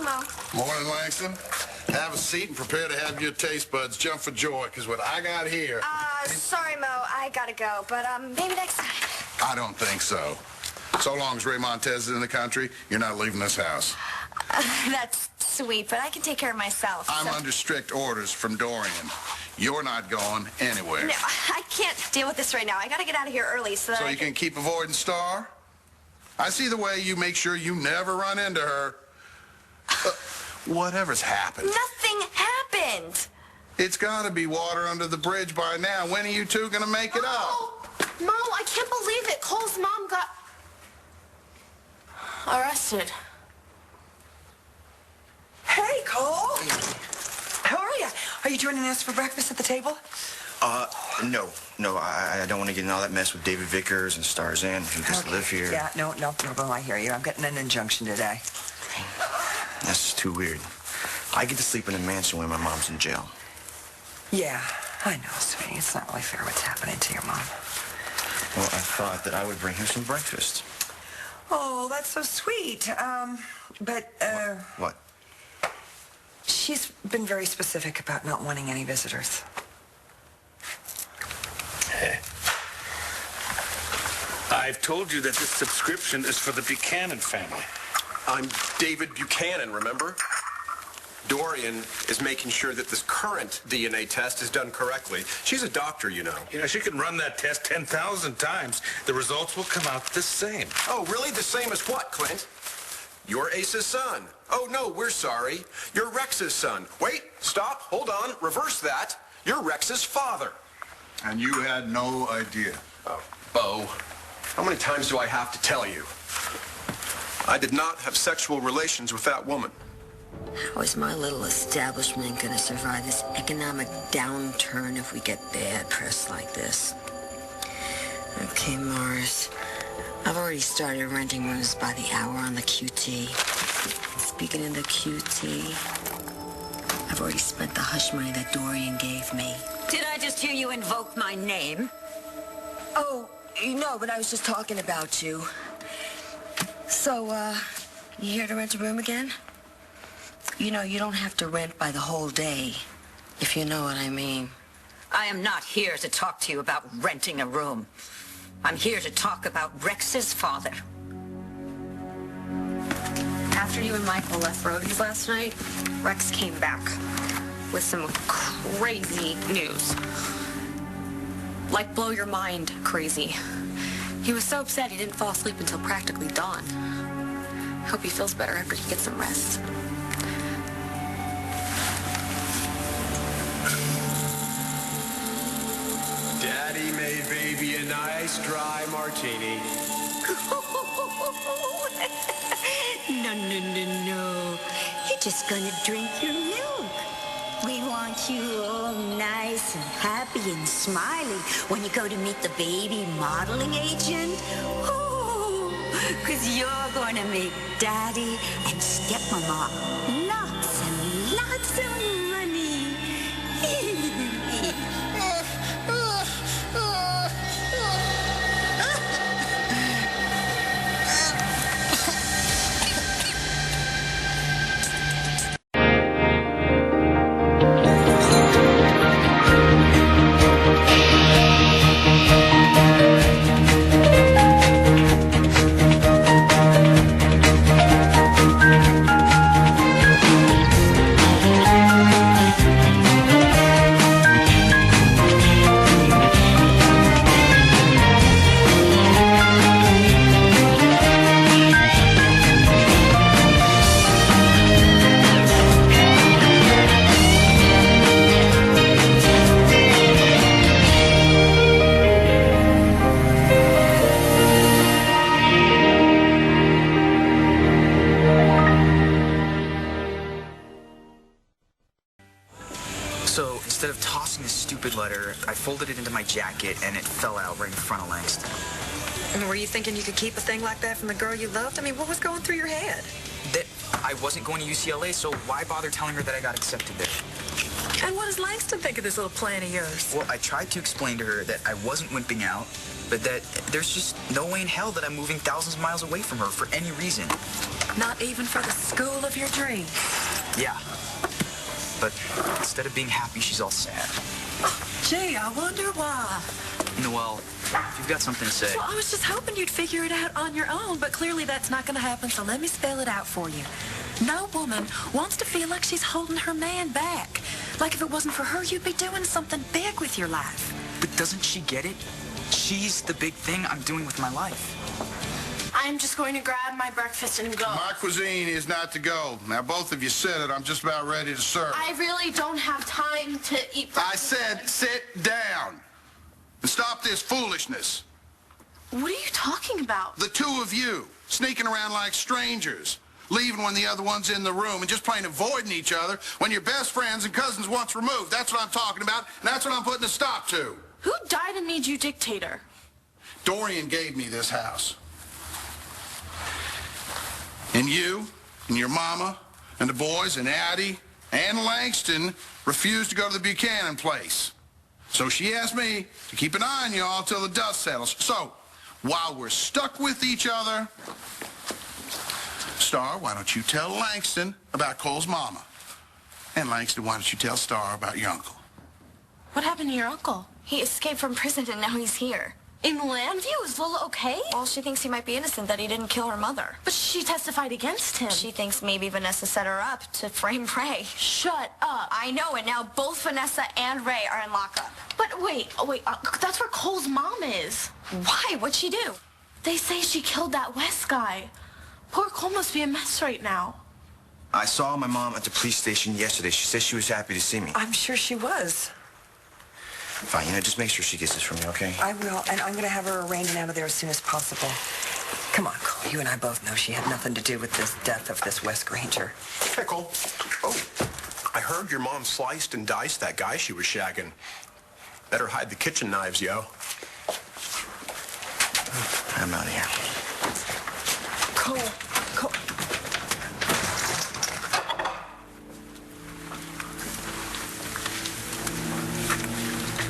Morning, Mo. Morning, Langston. Have a seat and prepare to have your taste buds jump for joy, because what I got here... Sorry, Mo. I gotta go, but, maybe next time. I don't think so. So long as Ray Montez is in the country, you're not leaving this house. That's sweet, but I can take care of myself. I'm under strict orders from Dorian. You're not going anywhere. No, I can't deal with this right now. I gotta get out of here early so that So you can keep avoiding Star? I see the way you make sure you never run into her. Whatever's happened. Nothing happened. It's got to be water under the bridge by now. When are you two going to make it up? Mo, I can't believe it. Cole's mom got arrested. Hey, Cole. How are you? Are you joining us for breakfast at the table? No. I don't want to get in all that mess with David Vickers and Starzan, who just live here. Yeah, no, I hear you. I'm getting an injunction today. That's too weird. I get to sleep in a mansion when my mom's in jail. Yeah, I know, sweetie. It's not really fair what's happening to your mom. Well, I thought that I would bring her some breakfast. Oh, that's so sweet. What? She's been very specific about not wanting any visitors. I've told you that this subscription is for the Buchanan family. I'm David Buchanan, remember? Dorian is making sure that this current DNA test is done correctly. She's a doctor, you know. You know, she can run that test 10,000 times. The results will come out the same. Oh, really? The same as what, Clint? You're Ace's son. Oh, no, we're sorry. You're Rex's son. Wait, stop, hold on, reverse that. You're Rex's father. And you had no idea. Oh, Bo, how many times do I have to tell you? I did not have sexual relations with that woman. How is my little establishment going to survive this economic downturn if we get bad press like this? Okay, Morris. I've already started renting rooms by the hour on the QT. Speaking of the QT, I've already spent the hush money that Dorian gave me. Did I just hear you invoke my name? Oh, no, but I was just talking about you. So, you here to rent a room again? You know, you don't have to rent by the whole day, if you know what I mean. I am not here to talk to you about renting a room. I'm here to talk about Rex's father. After you and Michael left Brody's last night, Rex came back with some crazy news. Like blow your mind crazy. He was so upset he didn't fall asleep until practically dawn. Hope he feels better after he gets some rest. Daddy made baby a nice dry martini. No. You're just gonna drink your milk. We want you all nice and happy and smiling when you go to meet the baby modeling agent. Oh, 'cause you're gonna make Daddy and Stepmama lots and lots of money. So instead of tossing this stupid letter, I folded it into my jacket and it fell out right in front of Langston. And were you thinking you could keep a thing like that from the girl you loved? I mean, what was going through your head? That I wasn't going to UCLA, so why bother telling her that I got accepted there? And what does Langston think of this little plan of yours? Well, I tried to explain to her that I wasn't wimping out, but that there's just no way in hell that I'm moving thousands of miles away from her for any reason. Not even for the school of your dreams. Yeah. But instead of being happy, she's all sad. Gee, I wonder why. Noelle, if you've got something to say. Well, I was just hoping you'd figure it out on your own, but clearly that's not going to happen, so let me spell it out for you. No woman wants to feel like she's holding her man back. Like if it wasn't for her, you'd be doing something big with your life. But doesn't she get it? She's the big thing I'm doing with my life. I'm just going to grab my breakfast and go. My cuisine is not to go. Now, both of you said it. I'm just about ready to serve. I really don't have time to eat breakfast. I said sit down and stop this foolishness. What are you talking about? The two of you sneaking around like strangers, leaving when the other one's in the room, and just plain avoiding each other when you're best friends and cousins once removed. That's what I'm talking about, and that's what I'm putting a stop to. Who died and made you dictator? Dorian gave me this house. And you, and your mama, and the boys, and Addie, and Langston refused to go to the Buchanan place. So she asked me to keep an eye on y'all till the dust settles. So, while we're stuck with each other, Star, why don't you tell Langston about Cole's mama? And Langston, why don't you tell Star about your uncle? What happened to your uncle? He escaped from prison and now he's here. In Landview? Is Lola okay? Well, she thinks he might be innocent, that he didn't kill her mother. But she testified against him. She thinks maybe Vanessa set her up to frame Ray. Shut up. I know, and now both Vanessa and Ray are in lockup. But wait, that's where Cole's mom is. Why? What'd she do? They say she killed that West guy. Poor Cole must be a mess right now. I saw my mom at the police station yesterday. She said she was happy to see me. I'm sure she was. Fine, just make sure she gets this from me, okay? I will, and I'm going to have her arraigned and out of there as soon as possible. Come on, Cole. You and I both know she had nothing to do with this death of this West Granger. Hey, Cole. Oh, I heard your mom sliced and diced that guy she was shagging. Better hide the kitchen knives, yo. I'm out of here. Cole.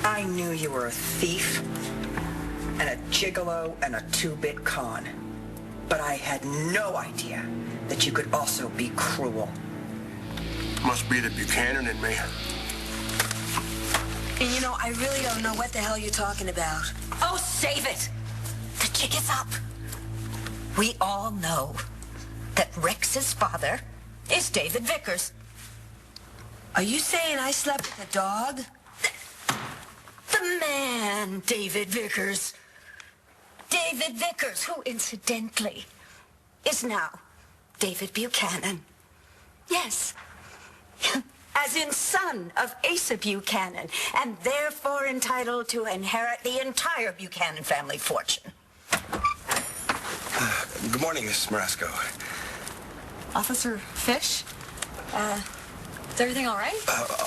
I knew you were a thief and a gigolo and a two-bit con, but I had no idea that you could also be cruel. Must be the Buchanan in me. And you know, I really don't know what the hell you're talking about. Oh, save it! The jig is up. We all know that Rex's father is David Vickers. Are you saying I slept with a dog? The man, David Vickers. David Vickers, who incidentally is now David Buchanan. Yes. As in son of Asa Buchanan, and therefore entitled to inherit the entire Buchanan family fortune. Good morning, Mrs. Marasco. Officer Fish? Is everything all right?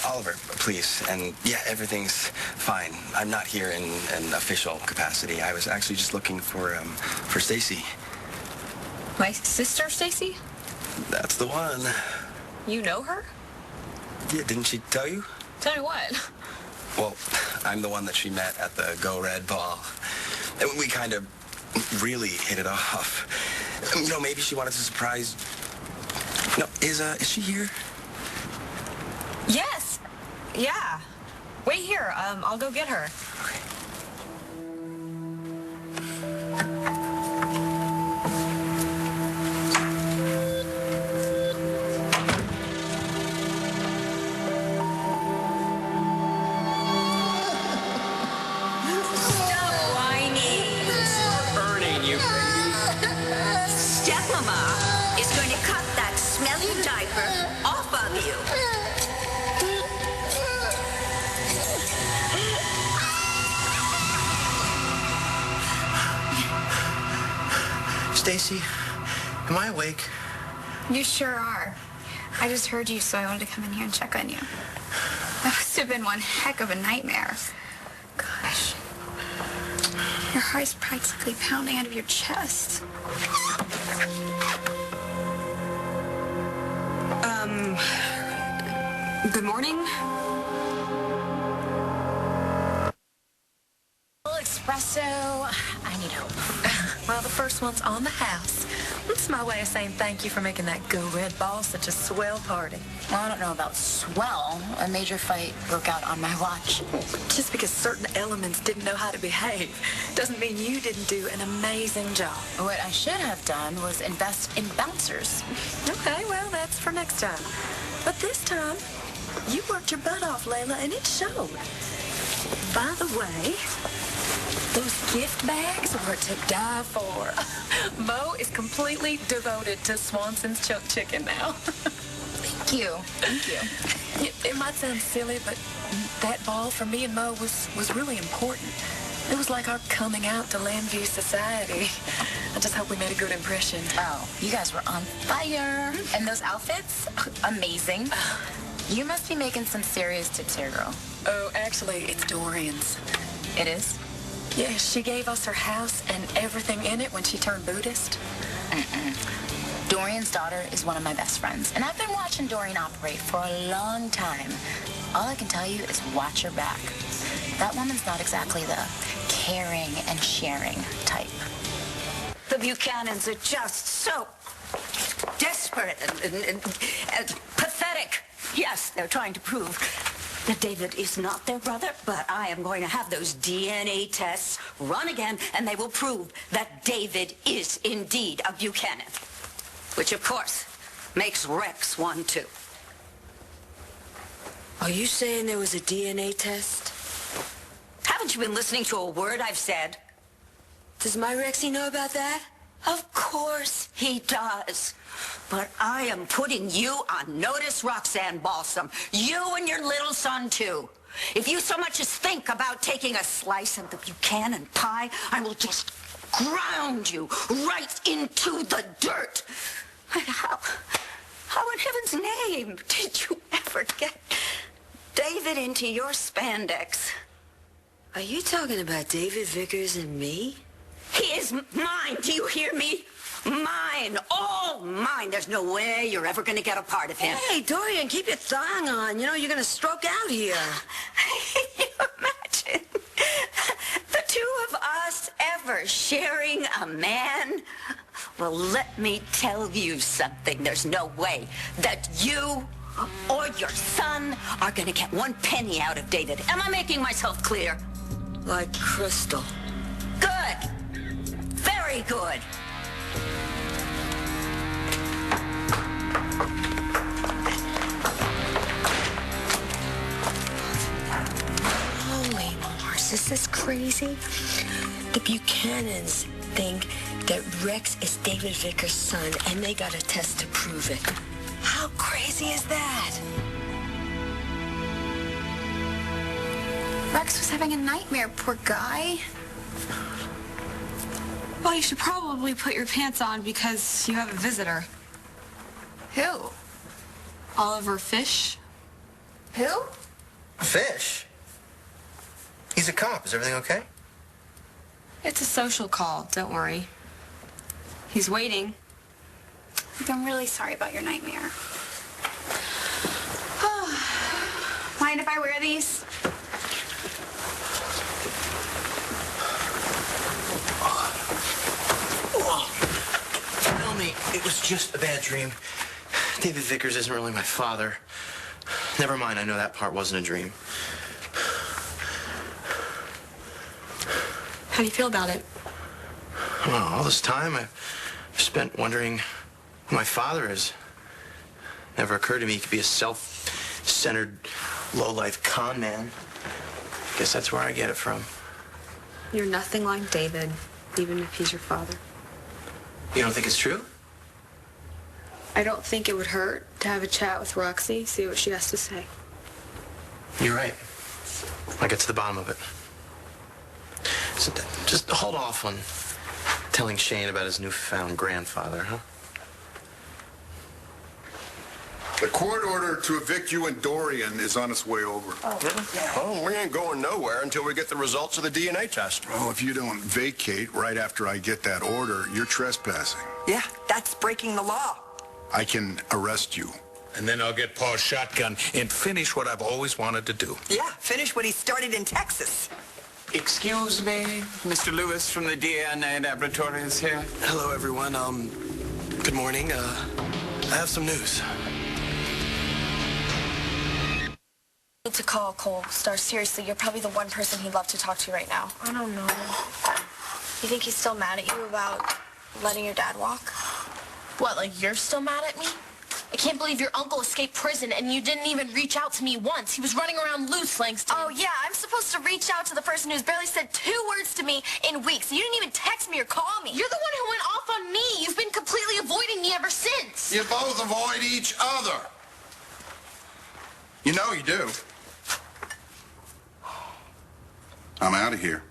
Oliver, please. And yeah, everything's fine. I'm not here in an official capacity. I was actually just looking for Stacy. My sister, Stacy? That's the one. You know her? Yeah, didn't she tell you? Tell me what? Well, I'm the one that she met at the Go Red ball. And we kind of really hit it off. You know, maybe she wanted to surprise... No, is she here? Yes. Yeah. Wait here. I'll go get her. Okay. Stepmama is going to cut that smelly diaper off of you. Stacy, am I awake? You sure are. I just heard you, so I wanted to come in here and check on you. That must have been one heck of a nightmare. Gosh. Your heart's practically pounding out of your chest. Good morning. Espresso, ones on the house. It's my way of saying thank you for making that Go Red Ball such a swell party. Well, I don't know about swell. A major fight broke out on my watch. Just because certain elements didn't know how to behave doesn't mean you didn't do an amazing job. What I should have done was invest in bouncers. Okay, well, that's for next time. But this time, you worked your butt off, Layla, and it showed. By the way, those gift bags were to die for. Mo is completely devoted to Swanson's choke chicken now. Thank you. Thank you. It might sound silly, but that ball for me and Mo was really important. It was like our coming out to Landview society. I just hope we made a good impression. Oh, you guys were on fire. And those outfits, amazing. You must be making some serious tips here, girl. Oh, actually, it's Dorian's. It is? Yeah, she gave us her house and everything in it when she turned Buddhist. Dorian's daughter is one of my best friends, and I've been watching Dorian operate for a long time. All I can tell you is watch her back. That woman's not exactly the caring and sharing type. The Buchanans are just so desperate and pathetic. Yes, they're trying to prove that David is not their brother, but I am going to have those DNA tests run again, and they will prove that David is indeed a Buchanan. Which, of course, makes Rex one, too. Are you saying there was a DNA test? Haven't you been listening to a word I've said? Does my Rexy know about that? Of course he does. But I am putting you on notice, Roxanne Balsam. You and your little son, too. If you so much as think about taking a slice of the Buchanan pie, I will just ground you right into the dirt. How in heaven's name did you ever get David into your spandex? Are you talking about David Vickers and me? He is mine. Do you hear me? Mine. All mine. There's no way you're ever going to get a part of him. Hey, Dorian, keep your thong on. You know, you're going to stroke out here. Can you imagine the two of us ever sharing a man? Well, let me tell you something. There's no way that you or your son are going to get one penny out of David. Am I making myself clear? Like crystal. Good. Very good. Holy Mars, is this crazy? The Buchanans think that Rex is David Vickers' son, and they got a test to prove it. How crazy is that? Rex was having a nightmare, poor guy. Well, you should probably put your pants on because you have a visitor. Who? Oliver Fish. Who? Fish? He's a cop. Is everything okay? It's a social call, don't worry. He's waiting. I'm really sorry about your nightmare. Mind if I wear these? Tell me, it was just a bad dream. David Vickers isn't really my father. Never mind, I know that part wasn't a dream. How do you feel about it? Well, all this time I've spent wondering who my father is. Never occurred to me he could be a self-centered, low-life con man. Guess that's where I get it from. You're nothing like David, even if he's your father. You don't think it's true? I don't think it would hurt to have a chat with Roxy, see what she has to say. You're right. I'll get to the bottom of it. So just hold off on telling Shane about his newfound grandfather, huh? The court order to evict you and Dorian is on its way over. Oh, we ain't going nowhere until we get the results of the DNA test. Well, if you don't vacate right after I get that order, you're trespassing. Yeah, that's breaking the law. I can arrest you. And then I'll get Paul's shotgun and finish what I've always wanted to do. Yeah, finish what he started in Texas. Excuse me, Mr. Lewis from the DNA Laboratories here. Hello, everyone. Good morning. I have some news. Need to call Cole. Star, seriously, you're probably the one person he'd love to talk to right now. I don't know. You think he's still mad at you about letting your dad walk? What, like you're still mad at me? I can't believe your uncle escaped prison and you didn't even reach out to me once. He was running around loose, Langston. Oh, yeah, I'm supposed to reach out to the person who's barely said 2 words to me in weeks. You didn't even text me or call me. You're the one who went off on me. You've been completely avoiding me ever since. You both avoid each other. You know you do. I'm out of here.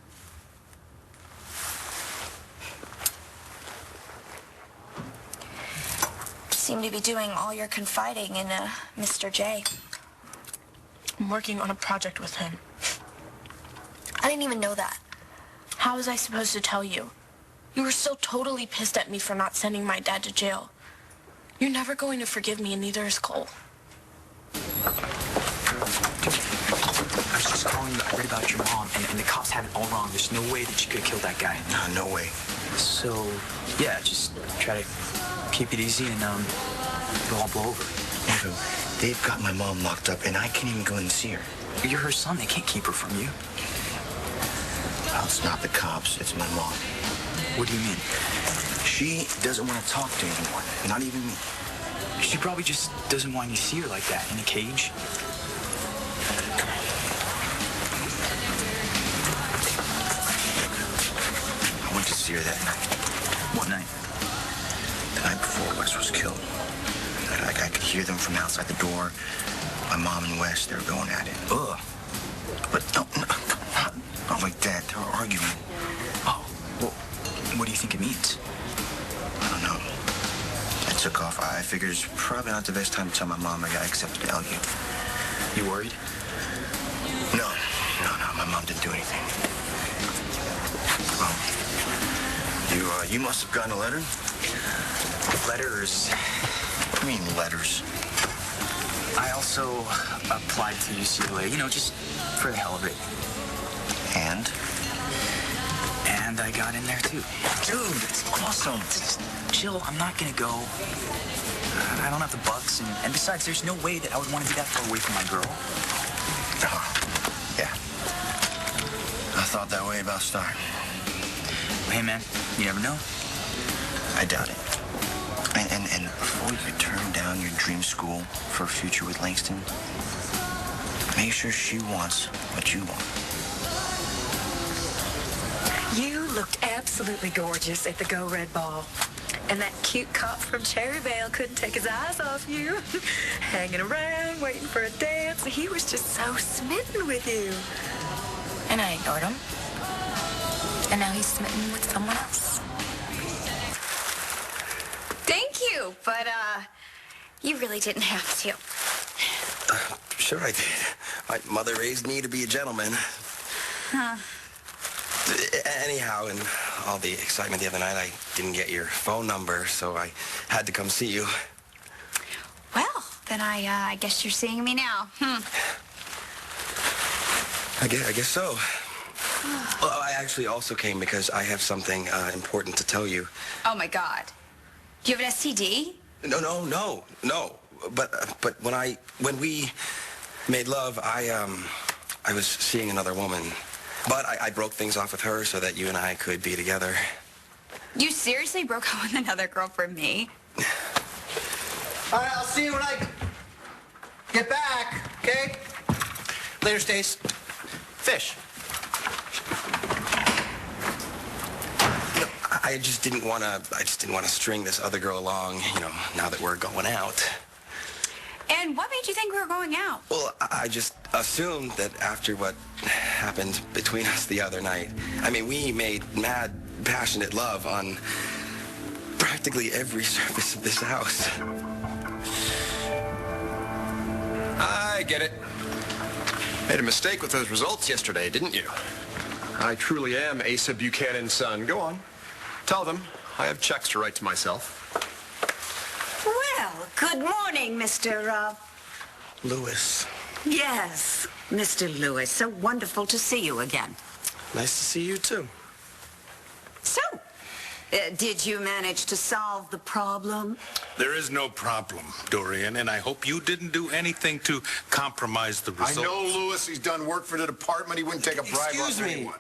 You seem to be doing all your confiding in Mr. J. I'm working on a project with him. I didn't even know that. How was I supposed to tell you? You were still totally pissed at me for not sending my dad to jail. You're never going to forgive me, and neither is Cole. I was just calling. I read about your mom, and the cops had it all wrong. There's no way that she could have killed that guy. No way. So, yeah, just try to keep it easy and, it'll all blow over. Andrew, they've got my mom locked up, and I can't even go in and see her. You're her son. They can't keep her from you. Well, it's not the cops. It's my mom. What do you mean? She doesn't want to talk to anyone. Not even me. She probably just doesn't want you to see her like that, in a cage. I went to see her that night. What night? The night before Wes was killed. I could hear them from outside the door. My mom and Wes, they were going at it. Ugh. But not like that. They were arguing. Oh, well, what do you think it means? I don't know. I took off. I figured it's probably not the best time to tell my mom I got accepted to LU. You worried? No. My mom didn't do anything. Well, you must have gotten a letter? Letters? What do you mean, letters? I also applied to UCLA, just for the hell of it. And? And I got in there, too. Dude, it's awesome. Just chill. I'm not going to go. I don't have the bucks, and besides, there's no way that I would want to be that far away from my girl. Yeah. I thought that way about Star. Hey, man, you never know. I doubt it. And before you turn down your dream school for a future with Langston, make sure she wants what you want. You looked absolutely gorgeous at the Go Red Ball. And that cute cop from Cherryvale couldn't take his eyes off you. Hanging around, waiting for a dance. He was just so smitten with you. And I ignored him. And now he's smitten with someone else. Thank you, but, you really didn't have to. Sure I did. My mother raised me to be a gentleman. Huh. Anyhow, in all the excitement the other night, I didn't get your phone number, so I had to come see you. Well, then I guess you're seeing me now. I guess so. Well, I actually also came because I have something important to tell you. Oh, my God. Do you have an STD? No. But when we made love, I was seeing another woman. But I broke things off with her so that you and I could be together. You seriously broke up with another girl for me? All right, I'll see you when I get back, okay? Later, Stace. Fish. I just didn't want to string this other girl along, now that we're going out. And what made you think we were going out? Well, I just assumed that after what happened between us the other night, we made mad, passionate love on practically every surface of this house. I get it. Made a mistake with those results yesterday, didn't you? I truly am Asa Buchanan's son. Go on. Tell them I have checks to write to myself. Well, good morning, Mr. Lewis. Yes, Mr. Lewis. So wonderful to see you again. Nice to see you, too. So, did you manage to solve the problem? There is no problem, Dorian, and I hope you didn't do anything to compromise the results. I know Lewis. He's done work for the department. He wouldn't take a bribe off anyone.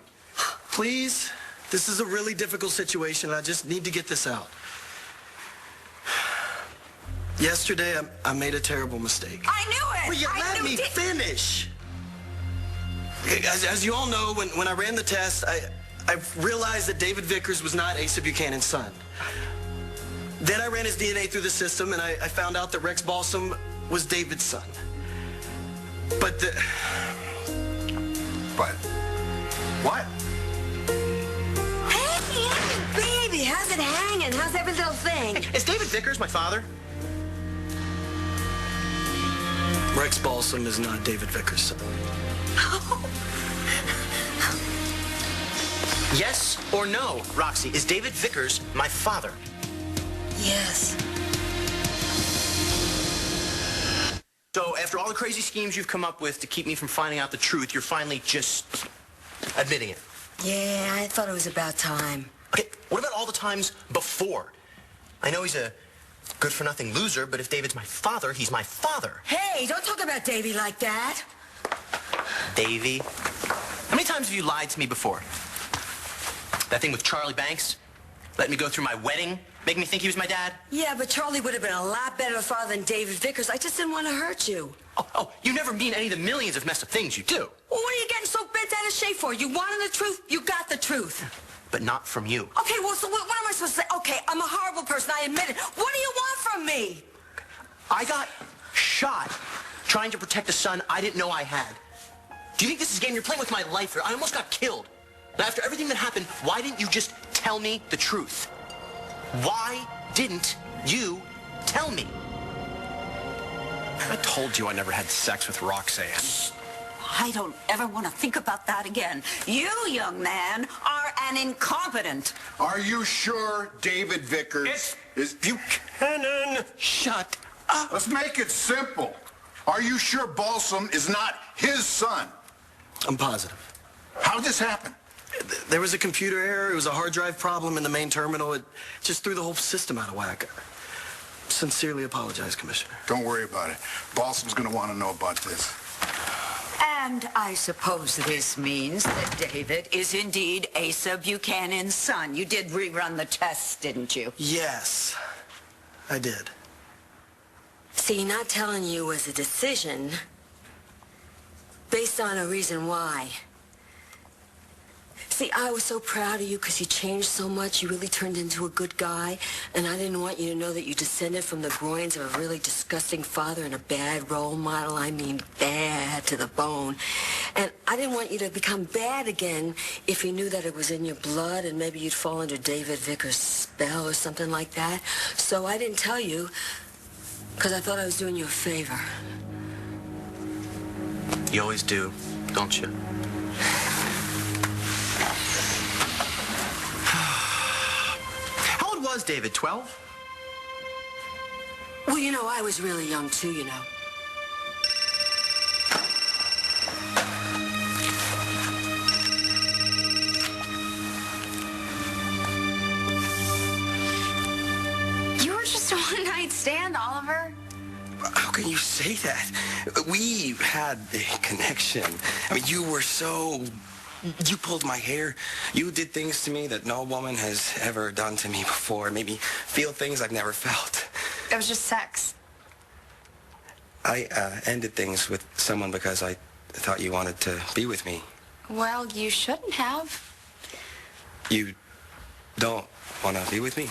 Please, this is a really difficult situation. I just need to get this out. Yesterday, I made a terrible mistake. I knew it! Will you let me finish? As you all know, when I ran the test, I realized that David Vickers was not Asa Buchanan's son. Then I ran his DNA through the system, and I found out that Rex Balsam was David's son. But what? Hey, baby, how's it hanging? How's every little thing? Is David Vickers my father? Rex Balsam is not David Vickers' son. Yes or no, Roxy, is David Vickers my father? Yes. So after all the crazy schemes you've come up with to keep me from finding out the truth, you're finally just admitting it. Yeah, I thought it was about time. Okay, what about all the times before? I know he's a good-for-nothing loser, but if David's my father, he's my father. Hey, don't talk about Davy like that. Davy? How many times have you lied to me before? That thing with Charlie Banks? Letting me go through my wedding? Making me think he was my dad? Yeah, but Charlie would have been a lot better father than David Vickers. I just didn't want to hurt you. Oh, you never mean any of the millions of messed up things you do. Well, what are you getting so bent out of shape for? You wanted the truth, you got the truth. But not from you. Okay, well, so what am I supposed to say? Okay, I'm a horrible person, I admit it. What do you want from me? I got shot trying to protect a son I didn't know I had. Do you think this is a game? You're playing with my life here. I almost got killed. Now, after everything that happened, why didn't you just tell me the truth? Why didn't you tell me? I told you I never had sex with Roxanne. I don't ever want to think about that again. You, young man, are an incompetent. Are you sure David Vickers is Buchanan? Shut up. Let's make it simple. Are you sure Balsam is not his son? I'm positive. How'd this happen? There was a computer error. It was a hard drive problem in the main terminal. It just threw the whole system out of whack. Sincerely apologize, Commissioner. Don't worry about it. Balsam's going to want to know about this. And I suppose this means that David is indeed Asa Buchanan's son. You did rerun the test, didn't you? Yes, I did. See, not telling you was a decision based on a reason why. See, I was so proud of you because you changed so much. You really turned into a good guy. And I didn't want you to know that you descended from the groins of a really disgusting father and a bad role model. I mean, bad to the bone. And I didn't want you to become bad again if you knew that it was in your blood and maybe you'd fall under David Vickers' spell or something like that. So I didn't tell you because I thought I was doing you a favor. You always do, don't you? How old was David, 12? Well, you know, I was really young too, you know. You were just a one-night stand, Oliver. How can you say that? We had a connection. I mean, you were so... You pulled my hair. You did things to me that no woman has ever done to me before. Made me feel things I've never felt. It was just sex. I ended things with someone because I thought you wanted to be with me. Well, you shouldn't have. You don't want to be with me?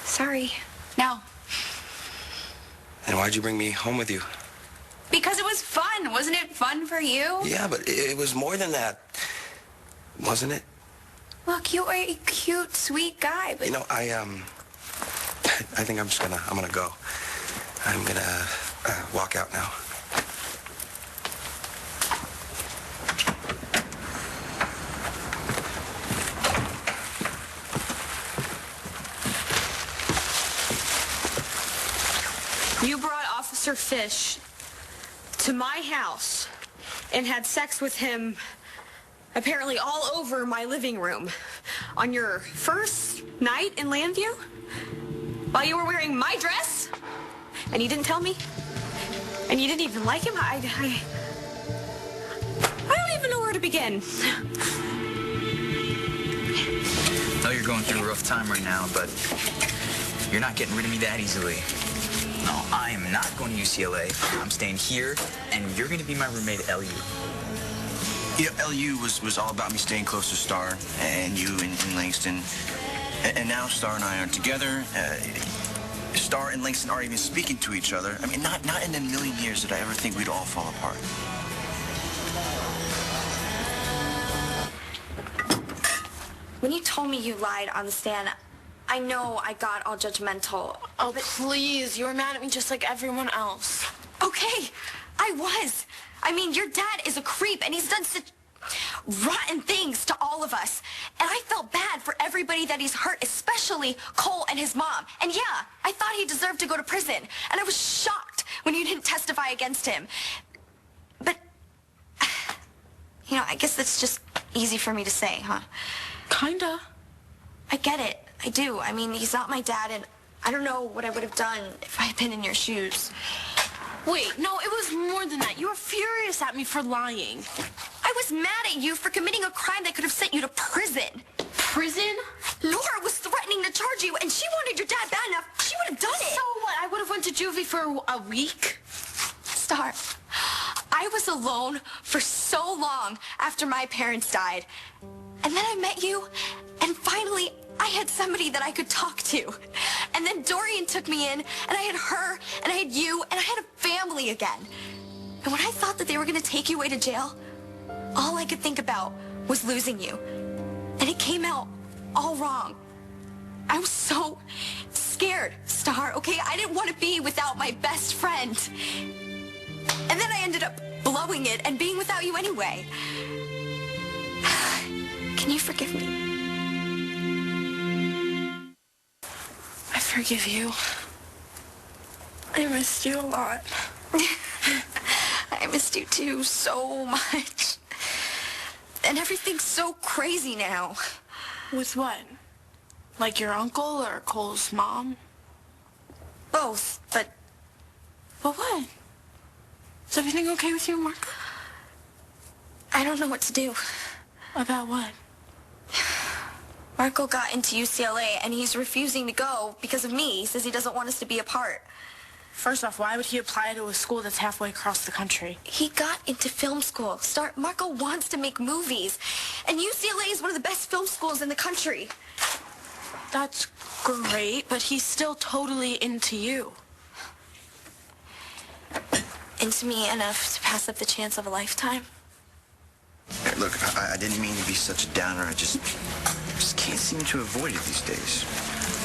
Sorry. No. And why'd you bring me home with you? Because it was fun. Wasn't it fun for you? Yeah, but it was more than that. Wasn't it? Look, you are a cute, sweet guy, but... You know, I think I'm gonna go. I'm gonna walk out now. You brought Officer Fish to my house and had sex with him Apparently all over my living room. On your first night in Landview? While you were wearing my dress? And you didn't tell me? And you didn't even like him? I don't even know where to begin. I know you're going through a rough time right now, but you're not getting rid of me that easily. No, I am not going to UCLA. I'm staying here, and you're going to be my roommate at LU. Yeah, LU was all about me staying close to Star and you and Langston. And now Star and I aren't together. Star and Langston aren't even speaking to each other. I mean, not in a million years did I ever think we'd all fall apart. When you told me you lied on the stand, I know I got all judgmental. Oh, please. You were mad at me just like everyone else. Okay, I was. I mean, your dad is a creep, and he's done such rotten things to all of us. And I felt bad for everybody that he's hurt, especially Cole and his mom. And yeah, I thought he deserved to go to prison. And I was shocked when you didn't testify against him. But, you know, I guess that's just easy for me to say, huh? Kinda. I get it. I do. I mean, he's not my dad, and I don't know what I would have done if I had been in your shoes. Wait, no, it was more than that. You were furious at me for lying. I was mad at you for committing a crime that could have sent you to prison. Prison? Laura was threatening to charge you, and she wanted your dad bad enough. She would have done it. So what? I would have went to juvie for a week? Star, I was alone for so long after my parents died. And then I met you, and finally I had somebody that I could talk to. And then Dorian took me in, and I had her, and I had you, and I had a family again. And when I thought that they were going to take you away to jail, all I could think about was losing you. And it came out all wrong. I was so scared, Star, okay? I didn't want to be without my best friend. And then I ended up blowing it and being without you anyway. Can you forgive me? I forgive you. I missed you a lot. I missed you too so much. And everything's so crazy now. With what? Like your uncle or Cole's mom? Both, but... But what? Is everything okay with you, Marco? I don't know what to do. About what? Marco got into UCLA, and he's refusing to go because of me. He says he doesn't want us to be apart. First off, why would he apply to a school that's halfway across the country? He got into film school. Marco wants to make movies. And UCLA is one of the best film schools in the country. That's great, but he's still totally into you. Into me enough to pass up the chance of a lifetime? Look, I didn't mean to be such a downer. I just can't seem to avoid it these days.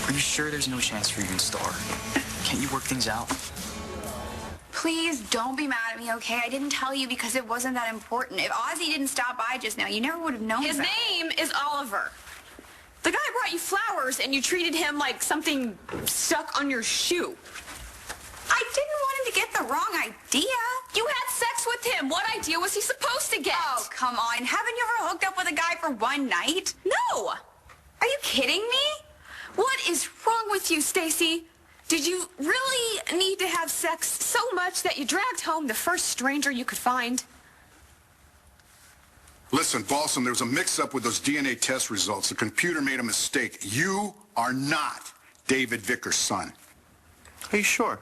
Are you sure there's no chance for you and Star? Can't you work things out? Please don't be mad at me, okay? I didn't tell you because it wasn't that important. If Ozzy didn't stop by just now, you never would have known His about name is Oliver. The guy brought you flowers, and you treated him like something stuck on your shoe. I didn't want him to get the wrong idea. You had sex with him. What idea was he supposed to get? Oh, come on. Haven't you ever hooked up with a guy for one night? No. Are you kidding me? What is wrong with you, Stacy? Did you really need to have sex so much that you dragged home the first stranger you could find? Listen, Balsam, there was a mix-up with those DNA test results. The computer made a mistake. You are not David Vickers' son. Are you sure?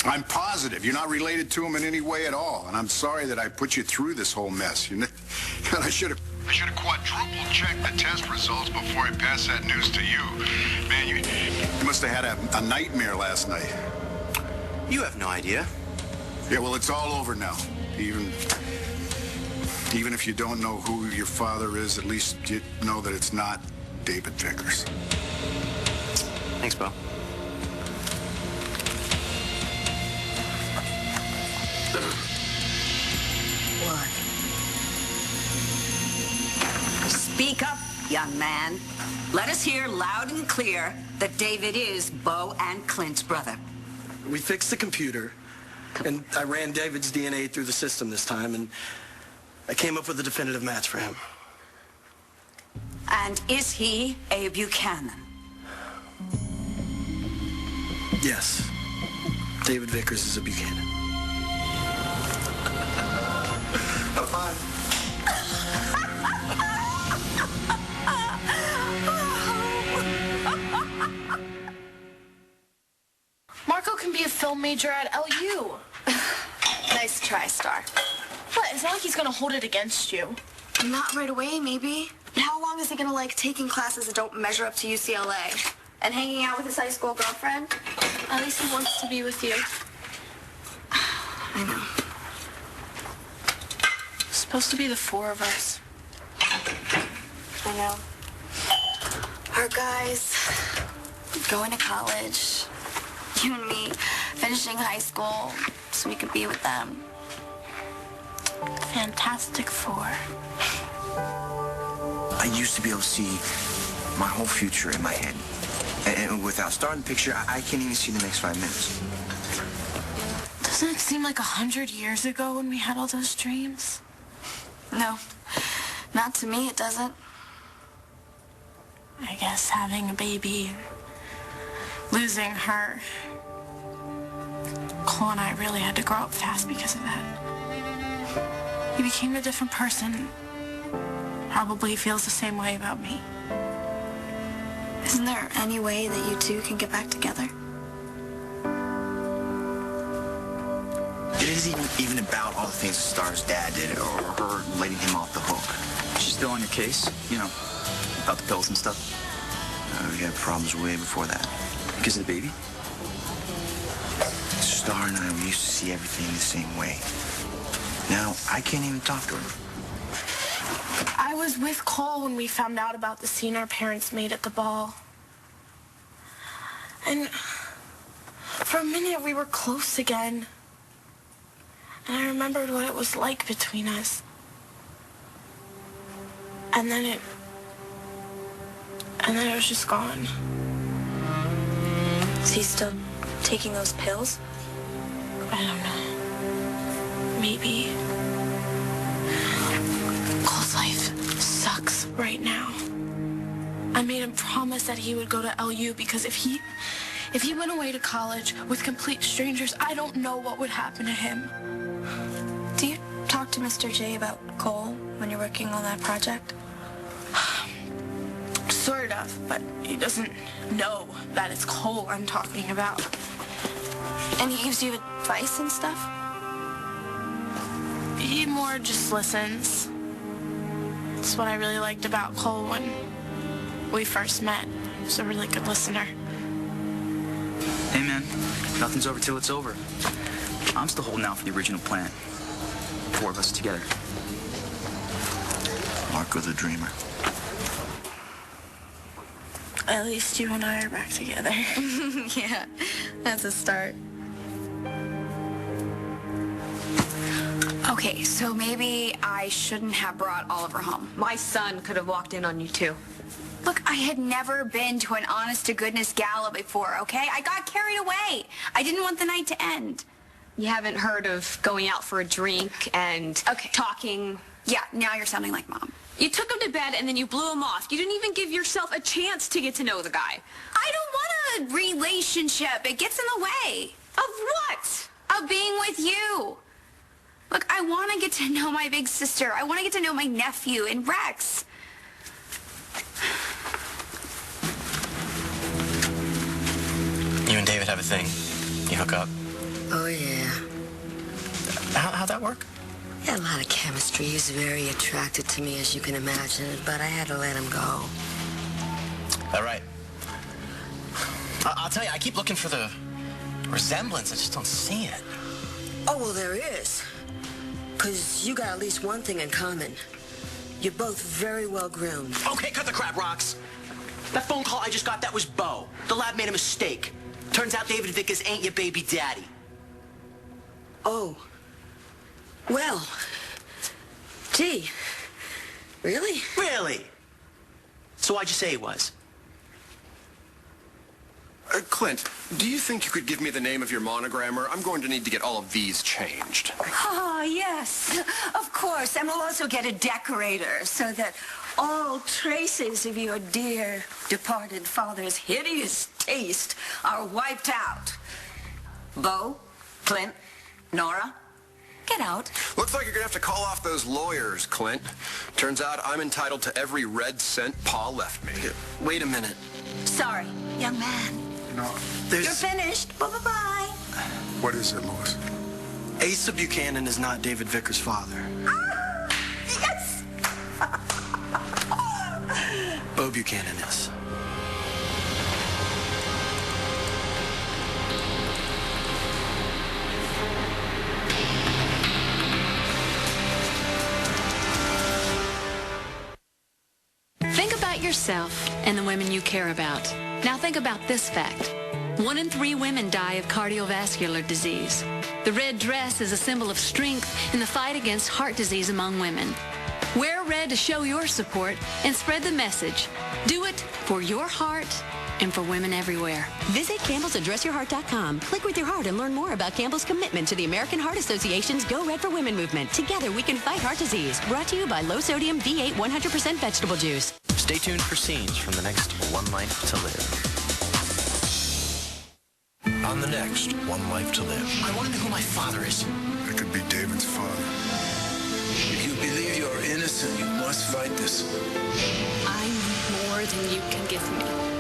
I'm positive. You're not related to him in any way at all. And I'm sorry that I put you through this whole mess. You know, I should have quadruple checked the test results before I passed that news to you. Man, you must have had a nightmare last night. You have no idea. Yeah, well, it's all over now. Even if you don't know who your father is, at least you know that it's not David Vickers. Thanks, Bo. What? Speak up, young man. Let us hear loud and clear that David is Bo and Clint's brother. We fixed the computer, and I ran David's DNA through the system this time, and I came up with a definitive match for him. And is he a Buchanan? Yes. David Vickers is a Buchanan. Have fun. Marco can be a film major at LU. Nice try, Star. But it's not like he's gonna hold it against you. Not right away, maybe. How long is he gonna like taking classes that don't measure up to UCLA? And hanging out with his high school girlfriend? At least he wants to be with you. I know. It's supposed to be the four of us. I know. Our guys going to college. You and me finishing high school so we could be with them. Fantastic Four. I used to be able to see my whole future in my head. And without starting the picture, I can't even see the next 5 minutes. Doesn't it seem like 100 years ago when we had all those dreams? No, not to me, it doesn't. I guess having a baby, losing her. Cole and I really had to grow up fast because of that. He became a different person. Probably feels the same way about me. Isn't there any way that you two can get back together? It isn't even about all the things Star's dad did or her letting him off the hook. She's still on your case, you know, about the pills and stuff. We had problems way before that. Because of the baby? Star and I, we used to see everything the same way. Now, I can't even talk to her. I was with Cole when we found out about the scene our parents made at the ball. And for a minute we were close again. And I remembered what it was like between us. And then it was just gone. Is he still taking those pills? I don't know. Maybe. Cole's life sucks right now. I made him promise that he would go to LU because if he went away to college with complete strangers, I don't know what would happen to him. Do you talk to Mr. J about Cole when you're working on that project? Sort of, but he doesn't know that it's Cole I'm talking about. And he gives you advice and stuff? He more just listens. That's what I really liked about Cole when we first met. He was a really good listener. Hey, man, nothing's over till it's over. I'm still holding out for the original plan. 4 of us together. Marco the Dreamer. At least you and I are back together. Yeah, that's a start. Okay, so maybe I shouldn't have brought Oliver home. My son could have walked in on you, too. Look, I had never been to an honest-to-goodness gala before, okay? I got carried away. I didn't want the night to end. You haven't heard of going out for a drink and talking? Yeah, now you're sounding like Mom. You took him to bed and then you blew him off. You didn't even give yourself a chance to get to know the guy. I don't want a relationship. It gets in the way. Of what? Of being with you. Look, I want to get to know my big sister. I want to get to know my nephew and Rex. You and David have a thing. You hook up. Oh, yeah. How'd that work? We had a lot of chemistry. He was very attracted to me, as you can imagine, but I had to let him go. All right. I'll tell you, I keep looking for the resemblance. I just don't see it. Oh, well, there is. Because you got at least one thing in common. You're both very well groomed. Okay, cut the crap, Rox. That phone call I just got, that was Bo. The lab made a mistake. Turns out David Vickers ain't your baby daddy. Oh. Well. Gee. Really? Really? So why'd you say he was? Clint, do you think you could give me the name of your monogrammer? I'm going to need to get all of these changed. Ah, yes, of course. And we'll also get a decorator so that all traces of your dear departed father's hideous taste are wiped out. Bo, Clint, Nora, get out. Looks like you're gonna have to call off those lawyers, Clint. Turns out I'm entitled to every red cent Pa left me. Wait a minute. Sorry, young man. No, You're finished. Bye-bye-bye. What is it, Louis? Asa Buchanan is not David Vickers' father. Yes! Bo Buchanan is. Think about yourself and the women you care about. Now think about this fact. 1 in 3 women die of cardiovascular disease. The red dress is a symbol of strength in the fight against heart disease among women. Wear red to show your support and spread the message. Do it for your heart and for women everywhere. Visit Campbell'sAddressYourHeart.com. Click with your heart and learn more about Campbell's commitment to the American Heart Association's Go Red for Women movement. Together we can fight heart disease. Brought to you by low sodium V8 100% vegetable juice. Stay tuned for scenes from the next One Life to Live. On the next One Life to Live. I want to know who my father is. It could be David's father. If you believe you're innocent, you must fight this. I need more than you can give me.